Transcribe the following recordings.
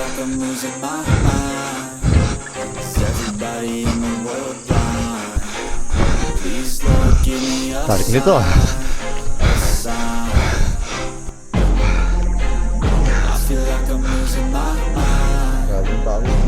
like I'm losing my mind. Is everybody in the world blind? Please Lord, give me a Tarik nito ah. sign. I feel like I'm losing my mind.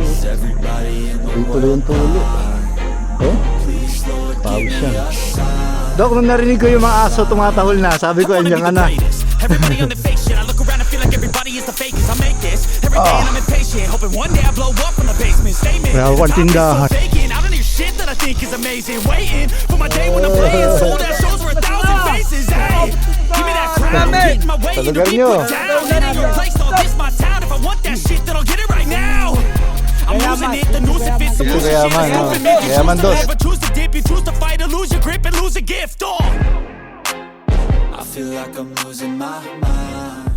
Is everybody in the world blind? Oh? Please Lord, give me a sign. Dok, nung narinig ko yung mga aso tumatahol na, sabi ko, andyan ka na. Everybody on the fake shit. I look around and feel like everybody is the fakest. I make this every day and I'm impatient, hoping one day I blow up from the basement. Statement. Kaya ako ang tindahan. Vacant. I don't hear shit that I think is amazing. Waiting for my day when I'm playing. Sold out shows for 1,000 faces. Hey, give me that crown. Get my way Sa to lugar be nyo. put down. It ain't your place, no, this my town. If I want that shit, then I'll get it right now. I'm losing it, the noose if it's a Ito losing shit. Kayaman, It's no? open, man. You Kayaman choose to dos. laugh or choose to dip. You choose to fight or lose your grip and lose a gift. I feel like I'm losing my mind.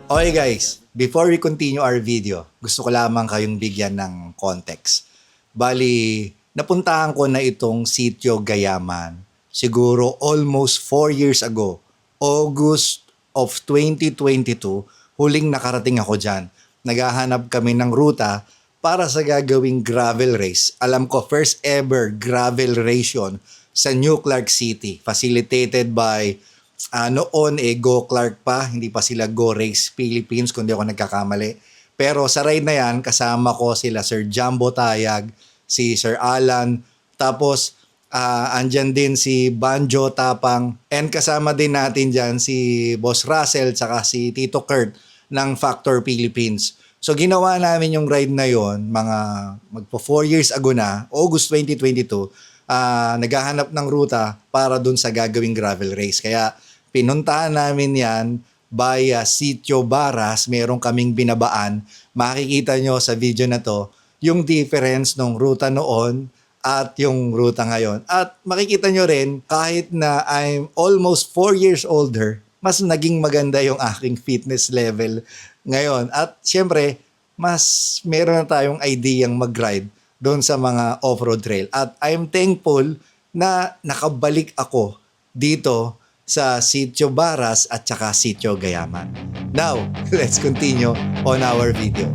Okay guys, before we continue our video, gusto ko lamang kayong bigyan ng context. Bali, napuntahan ko na itong Sitio Gayaman siguro almost 4 years ago. August of 2022, huling nakarating ako dyan. Naghahanap kami ng ruta para sa gagawing gravel race. Alam ko, first ever gravel race yun sa New Clark City, facilitated by noon Go Clark pa, hindi pa sila Go Race Philippines kung di ako nagkakamali. Pero sa ride na yan, kasama ko sila Sir Jumbo Tayag, si Sir Alan, tapos andyan din si Banjo Tapang, and kasama din natin dyan si Boss Russell tsaka si Tito Kurt ng Factor Philippines. So ginawa namin yung ride na yon mga magpo 4 years ago na, August 2022, naghahanap ng ruta para dun sa gagawing gravel race. Kaya pinuntahan namin yan via Sitio Baras. Meron kaming binabaan. Makikita nyo sa video na to yung difference ng ruta noon at yung ruta ngayon. At makikita nyo rin, kahit na I'm almost 4 years older, mas naging maganda yung aking fitness level ngayon. At syempre, mas meron na tayong ideyang mag-ride doon sa mga off-road trail. At I'm thankful na nakabalik ako dito sa Sitio Baras at saka Sitio Gayaman. Now, let's continue on our video.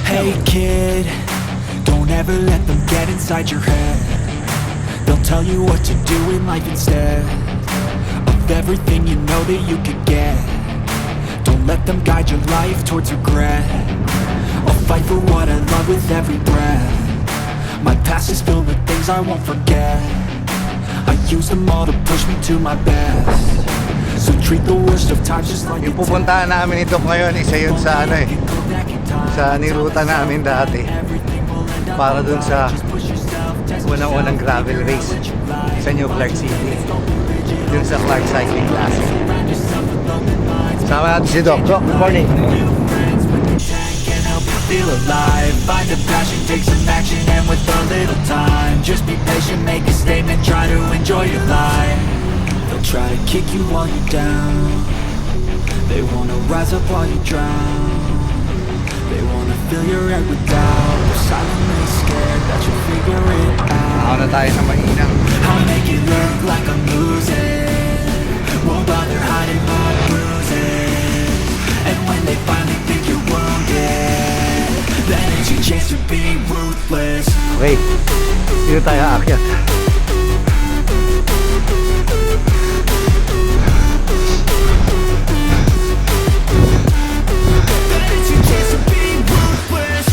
Hey kid, don't ever let them get inside your head. They'll tell you what to do in life instead of everything you know that you could get. Don't let them guide your life towards regret. I'll fight for what I love with every breath. My past is filled with things I won't forget. I use them all to push me to my best. So treat the worst of times just like Yung pupuntahan namin ito ngayon, isa yun sa sa niruta namin dati. Para dun sa unang-unang gravel race sa New Clark City. Dun sa Clark Cycling Classic. Sama natin si Doc. Doc, good morning. Feel alive, find a passion, take some action, and with a little time, just be patient, make a statement, try to enjoy your life. They'll try to kick you while you're down. They wanna rise up while you drown. They wanna fill your head with doubt. They're silently scared that you'll figure it out. Ako na tayo sa mainang. I'll make it look like I'm losing. Won't bother hiding my bruises. And when they finally think you're wounded, then it's your chance to be ruthless. Okay, dito tayo aakyat. Then it's your chance to be ruthless.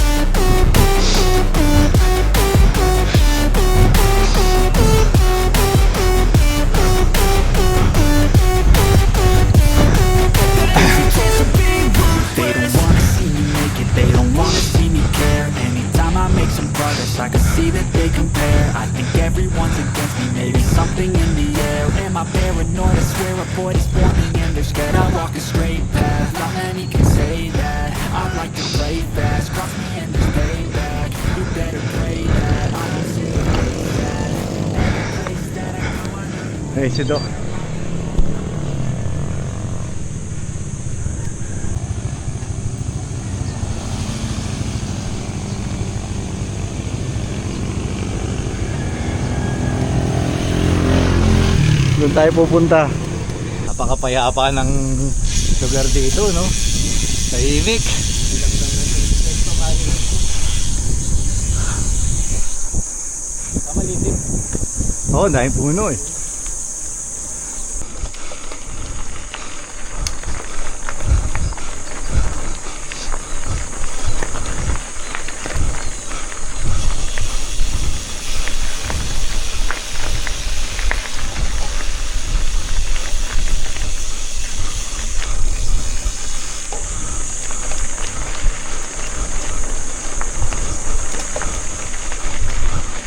They don't wanna see me make it, they don't wanna see me care. Anytime I make some progress, I can see that they compare. I think everyone's against me, maybe something in the air. Am I paranoid? I swear a void is forming and they're scared I walk a straight path. Not many can say that. I'd like to play fast, cross me and there's payback. You better pray that I don't see the way that. Every place that I go, I know. Hey, si Doc. Doon tayo pupunta. Napakapayapa ng lugar dito, no? Tahimik. Oo, dahil puno eh.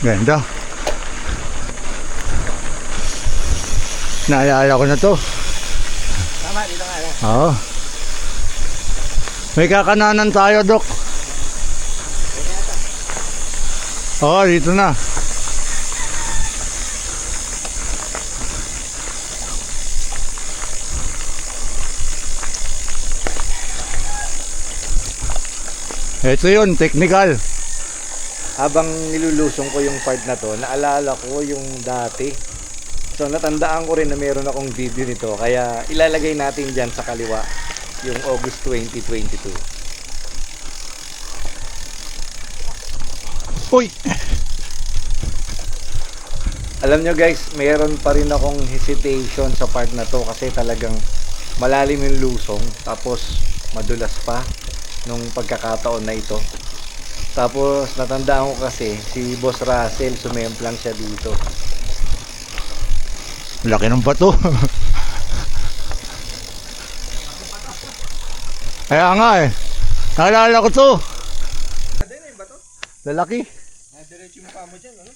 Ganda. Naalala ko na to. Tama, dito nga lang. Oo. May kakananan tayo, Dok. Oo, dito na. Ito yun, technical. Habang nilulusong ko yung part na to, naalala ko yung dati. So natandaan ko rin na meron akong video nito, kaya ilalagay natin dyan sa kaliwa yung August 2022. Uy! Alam nyo guys, meron pa rin akong hesitation sa part na to kasi talagang malalim yung lusong, tapos madulas pa nung pagkakataon na ito. Tapos natandaan ko kasi si Boss Russell sumemplang siya dito. Laki ng bato. Kaya nga eh. Naalala ko to. Lalaki. Diretso yung mukha mo dyan, ano?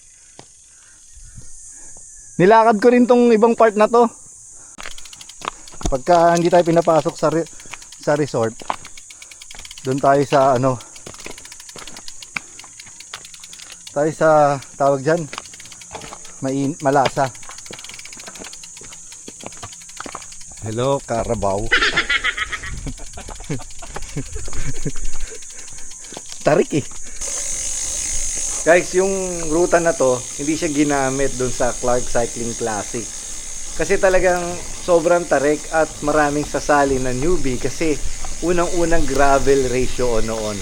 Nilakad ko rin tong ibang part na to. Pagka hindi tayo pinapasok sa resort, doon tayo sa ano, tayo sa tawag dyan, malasa. Hello, Carabao. Tarik eh. Guys, yung ruta na to, hindi siya ginamit doon sa Clark Cycling Classic. Kasi talagang sobrang tarik at maraming sasali na newbie kasi unang-unang gravel ratio noon.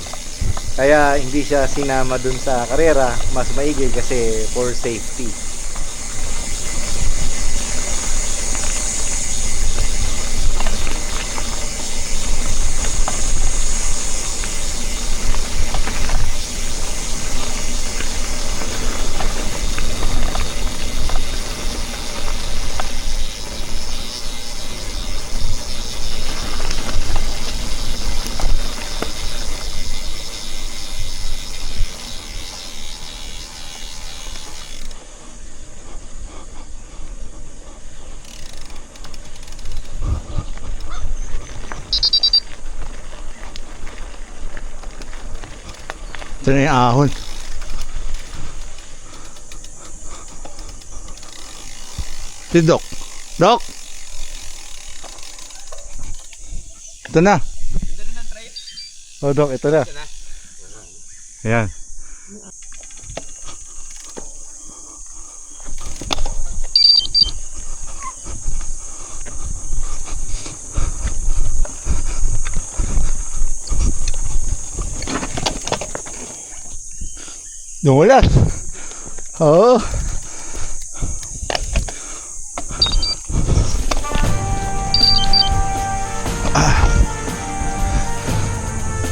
Kaya hindi siya sinama doon sa karera, mas maigi kasi for safety. Ito na yung ahon. Si Doc. Doc! Ito na. Oh, Doc, ito na. Ayan. Dumulas. Oo.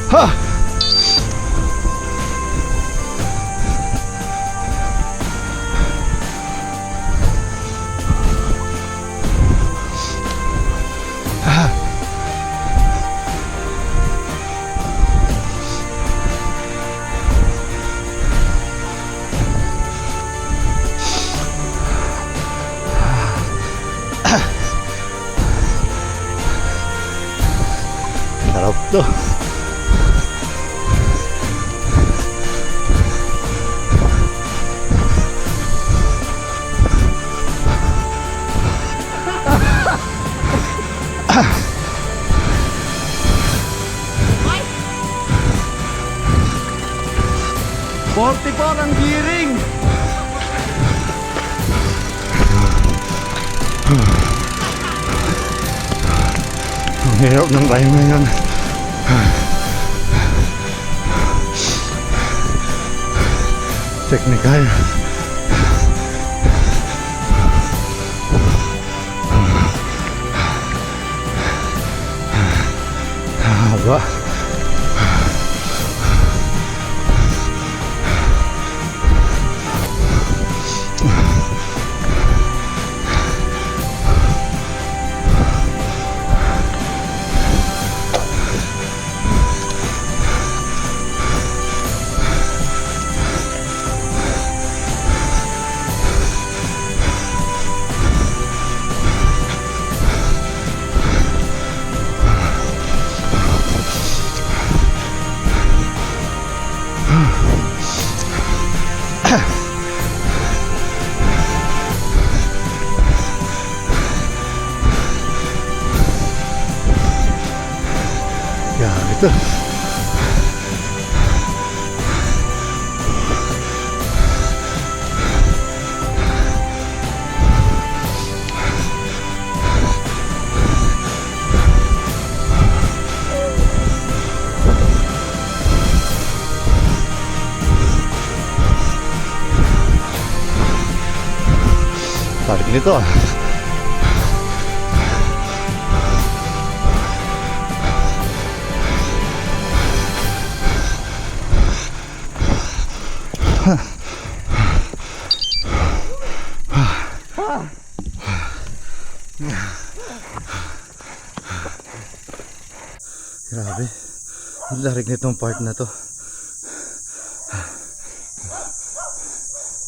Ha. Sarap to. Forty po ang giring. Ang hirap ng time ngayon. Technical. Haba. Grabe to. Tarik nito ah. Grabe. Ang larig nitong part na to.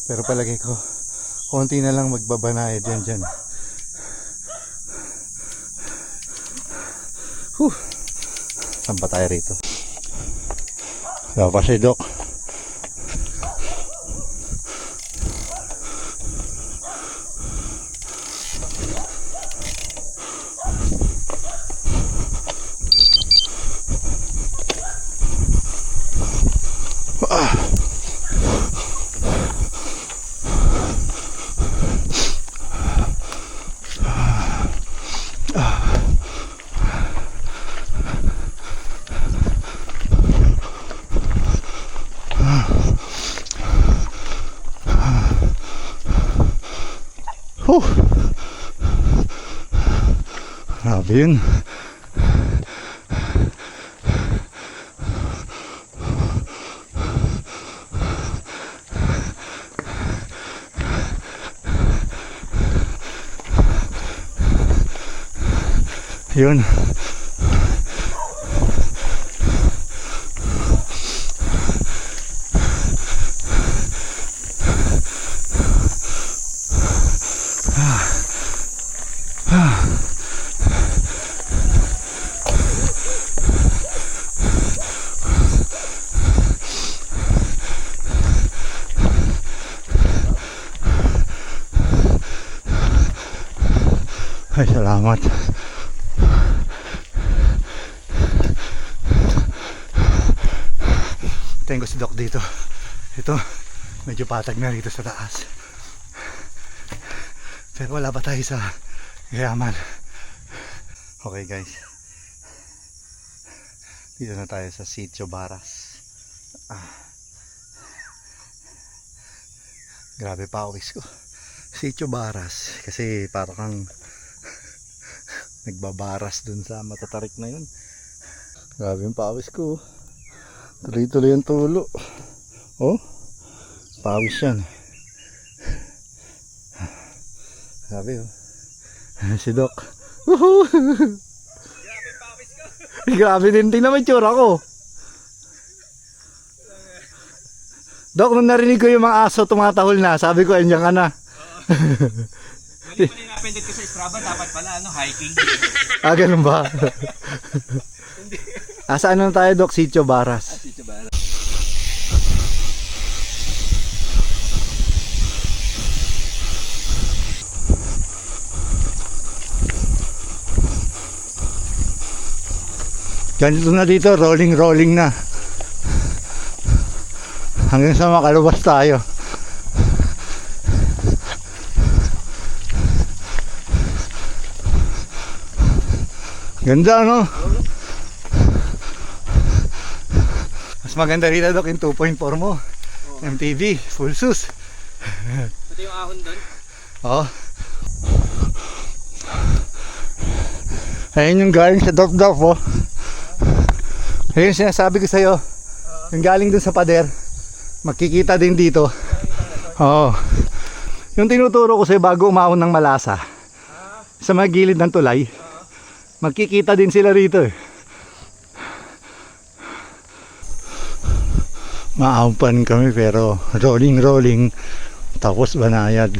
Pero palagay ko, konti na lang magbabanayad yan dyan. Saan pa tayo rito? Wala pa si Doc. Grabe yun. Yun. Ay, salamat. Tingin ko si Doc dito. Ito, medyo patag na rito sa taas. Pero wala pa tayo sa Gayaman. Okay guys. Dito na tayo sa Sitio Baras. Grabe pawis ko. Sitio Baras. Kasi parang kang nagbabaras dun sa matatarik na yun. Grabe yung pawis ko. Tuloy-tuloy yung tulo. Oh, pawis yan. Grabe oh. Si Doc. Woohoo! Grabe pawis ko. Grabe din. Tingnan mo yung tsura ko. Doc, nung narinig ko yung mga aso tumatahol na, sabi ko, andiyan ka na. Mali pala yung appended ko sa Strava, dapat pala hiking. Ganun ba? Saan na tayo, Doc? Sitio Baras. Sitio Baras. Ganito na dito, rolling na. Hanggang sa makalabas tayo. Ganda, no? Mas maganda rito, Doc, yung 2.4 mo. MTV, full sus. Pati yung ahon doon. Oh. Ayun yung galing sa Dop-Dop, oh. Ayun yung sinasabi ko sa'yo. Yung galing dun sa pader. Makikita din dito. Oo. Yung tinuturo ko sa'yo bago umahon ng Malasa. Sa mga gilid ng tulay. Magkikita din sila rito eh. Maampan kami pero rolling tapos banayad.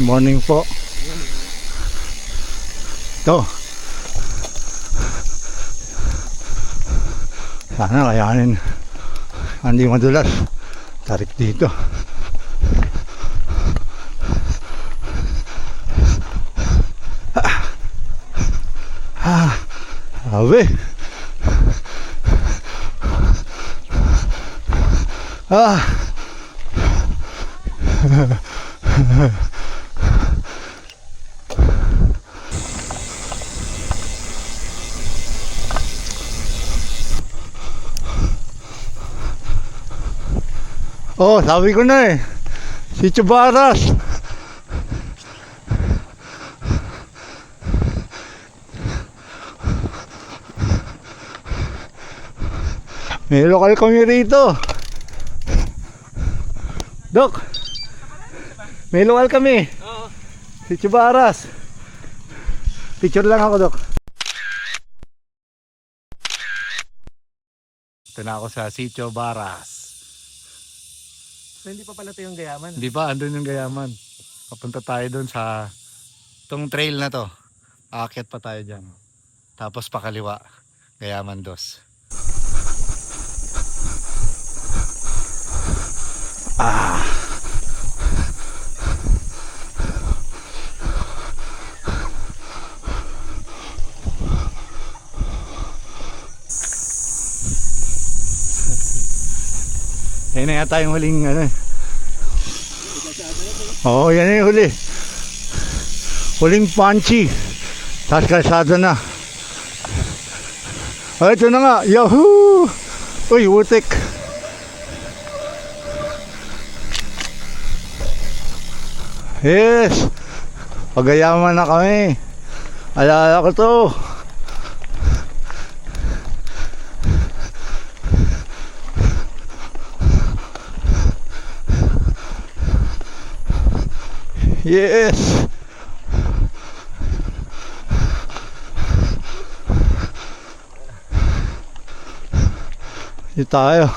Morning po. Ito. Sana kayanin. Hindi madulas. Tarik dito. Awe. Oh, sabi ko na eh. Si Chubaras. May lokal kami rito. Dok. May lokal kami. Oo. Si Chubaras. Picture lang ako, Dok. Ito na ako sa Sitio Baras. So, hindi pa pala ito yung Gayaman. Hindi ba? Andun yung Gayaman. Papunta tayo dun sa itong trail na to. Aakyat pa tayo dyan. Tapos pakaliwa. Gayaman 2. Yan na yata yung huling ano. Oo, yan na yung huli. Huling punchy. Tapos kalsada na. Oh, ito na nga. Yahoo! Uy, wutik. Yes! Pagayaman na kami. Alala ko to. Yes! Dito tayo.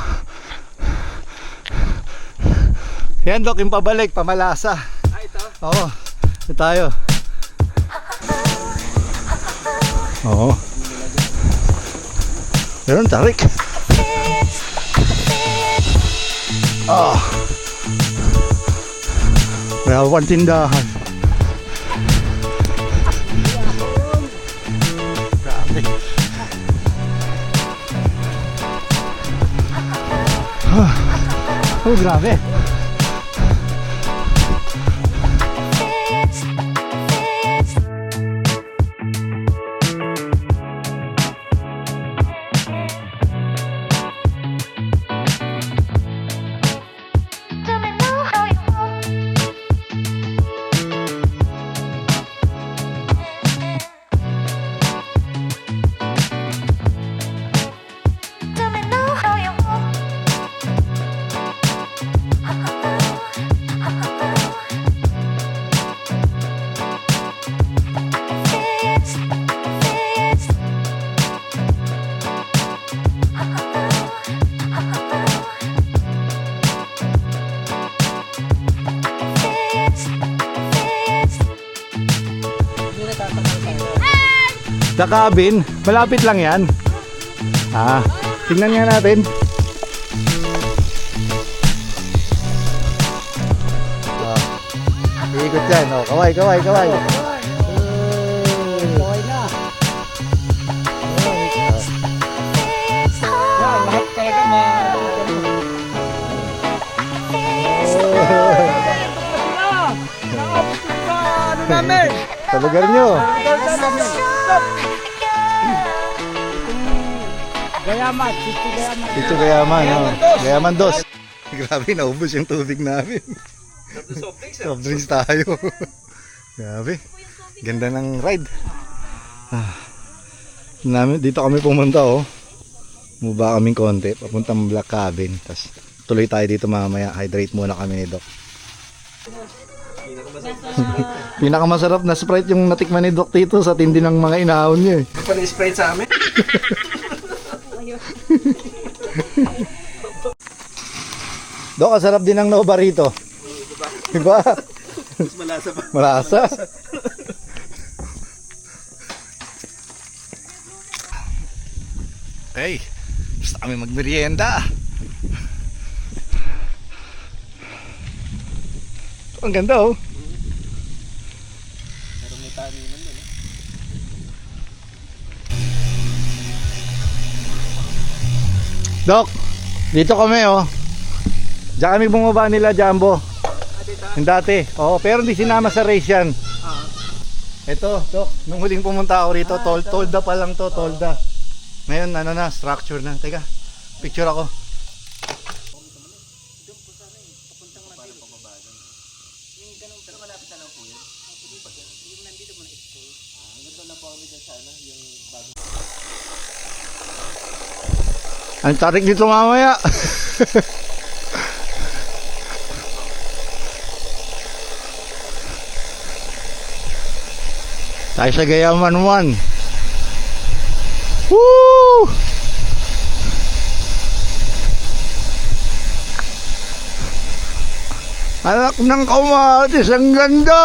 Yan, Dok, yung pabalik, pamalasa. Ito? Oo, dito tayo. Oo. Meron tarik. Ah. May awang tindahan. Grabe. Oh, grabe. Sa cabin, malapit lang yan. Tingnan nga natin. Ikot yan. Kaway. Kaway na. Yan, lahat talaga ano namin? Sa lugar nyo. Gayaman, Sitio Gayaman. Dito Gayaman, oh. Gayaman dos. Grabe, naubos yung tubig namin. Soft drinks tayo. Grabe. Ganda ng ride. Dito kami pumunta, oh. Muba kaming konti, papuntang Black Cabin. Tapos tuloy tayo dito mamaya. Hydrate muna kami ni Doc. Pinakamasarap na Sprite yung natikman ni Doc dito sa tindi ng mga inaahon niya eh. Pa na Sprite sa amin? Doc, ang sarap din ng Nova rito. Diba? Mas malasa pa. Malasa. Hey, gusto kami magmerienda. Ang ganda oh. Pero may taniman doon. Doc, dito kami oh. Diyan kami bumaba nila Jumbo. Yung dati. Oo, pero hindi sinama sa race yan. Ito, Doc, nung huling pumunta ako rito, tolda pa lang to, tolda. Ngayon, ano na, structure na. Teka, picture ako. Ang tarik dito mamaya. Tayo sa Gayaman 1. Woo! Anak ng kamatis, ang ganda!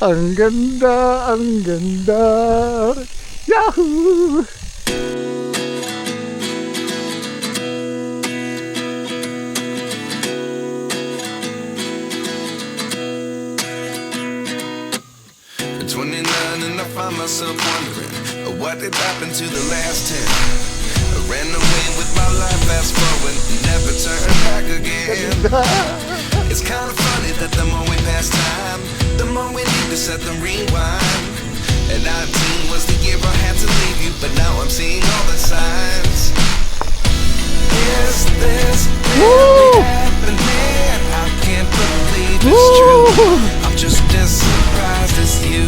Ang ganda, ang ganda! Yahoo! At 29 and I find myself wondering what did happen to the last 10. I ran away with my life, fast forward, never turn back again. It's kind of funny that the more we pass time, the more we need to set the rewind. And 19 was the year I had to leave you, but now I'm seeing all the signs. Is this really happening? I can't believe it's true. I'm just as surprised as you.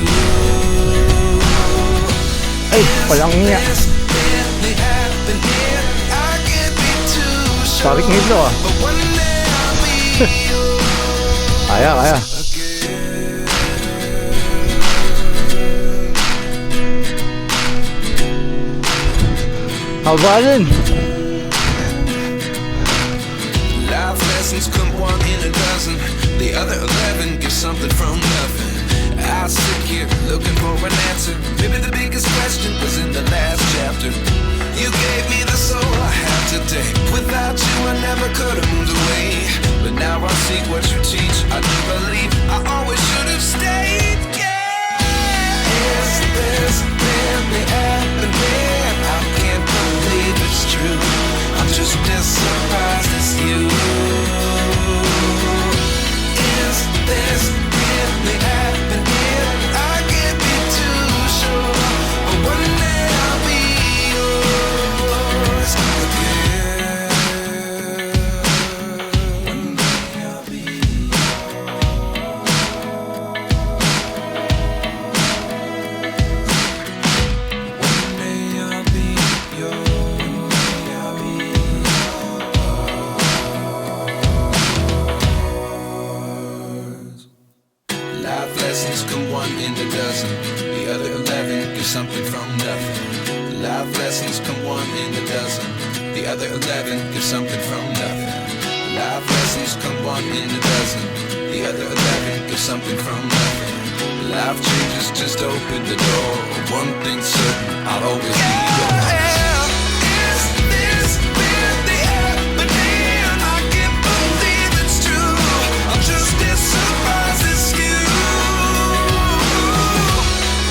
Ay, walang niya. This really happening? I can't be too sure. Tarik nito ah. But one day I'll be yours Kaya, kaya. again. Habalin. Life lessons come one in a dozen. The other 11 give something from nothing. I sit here looking for an answer. Maybe the biggest question was in the last chapter. You gave me the soul I have today. Without you I never could have moved away. But now I see what you teach. I do believe I always should have stayed. Yeah. Is this really happening? I can't believe it's true. I'm just as surprised as you. Is this really happening? I can't be too sure. But one day I'll be yours again. One day I'll be One day I'll be yours. I'll be yours. Life lessons come one in a dozen. The other 11 give something from nothing. Life lessons come one in a dozen. The other 11 give something from nothing. Life lessons come one in a dozen. The other 11 give something from nothing. Life changes, just open the door. One thing's certain, I'll always be yours. Is this really happening? I can't believe it's true. I'm just as surprised as you.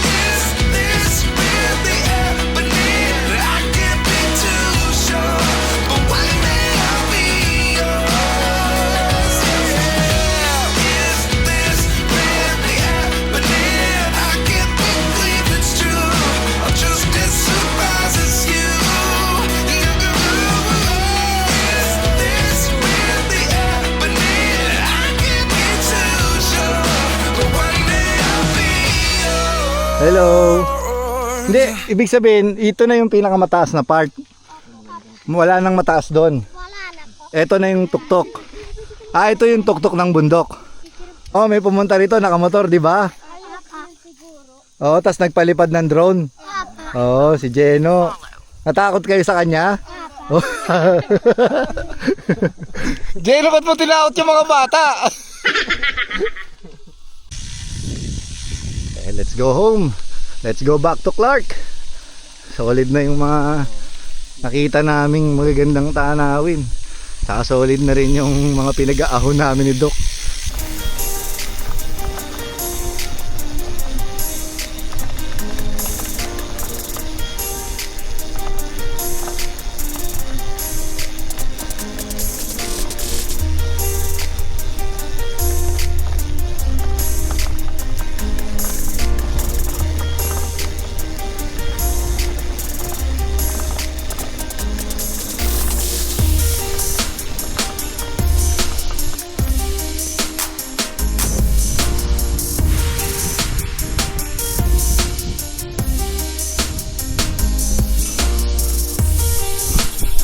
Is this really happening? I can't be too sure. But one day I'll be yours. Yeah. Is this really happening? I can't believe it's true. I'm just as surprised as Hello. Hindi, ibig sabihin, ito na yung pinakamataas na part. Wala nang mataas doon. Wala na po. Ito na yung tuktok. Ito yung tuktok ng bundok. Oh, may pumunta rito, nakamotor, di ba? Siguro. Oh, tas nagpalipad ng drone. Oh, si Jeno. Natakot kayo sa kanya? Oh. Jeno, ba't mo tinakot yung mga bata? Let's go home. Let's go back to Clark. Solid na yung mga nakita naming magagandang tanawin. Saka solid na rin yung mga pinag-aahon namin ni Doc.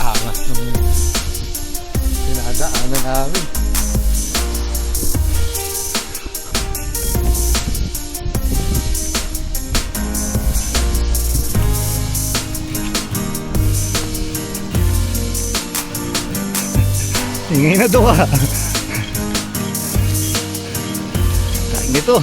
Angas nung dinadaanan namin. Ingay na to ka. Kain ito.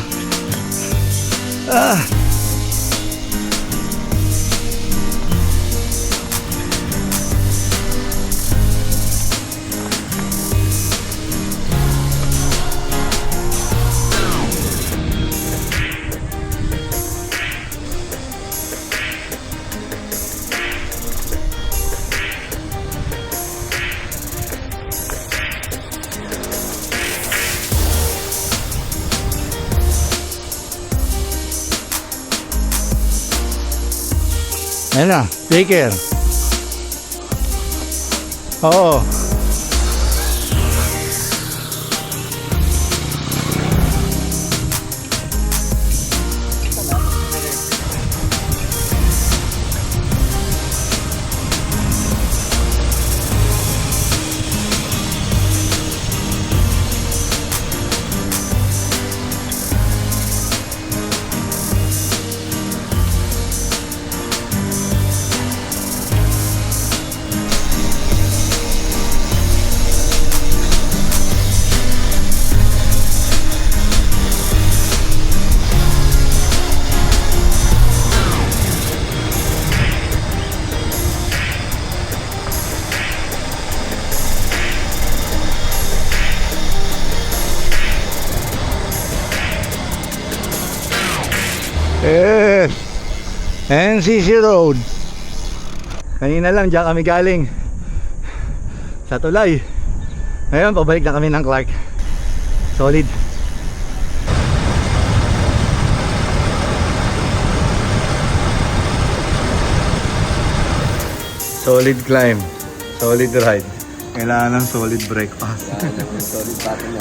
Ayan na, take care. Oo. Yes. NCC Road. Kanina lang dyan kami galing sa tulay. Ngayon pabalik na kami ng Clark. Solid. Solid climb. Solid ride. Kailangan ng solid breakfast. Solid battle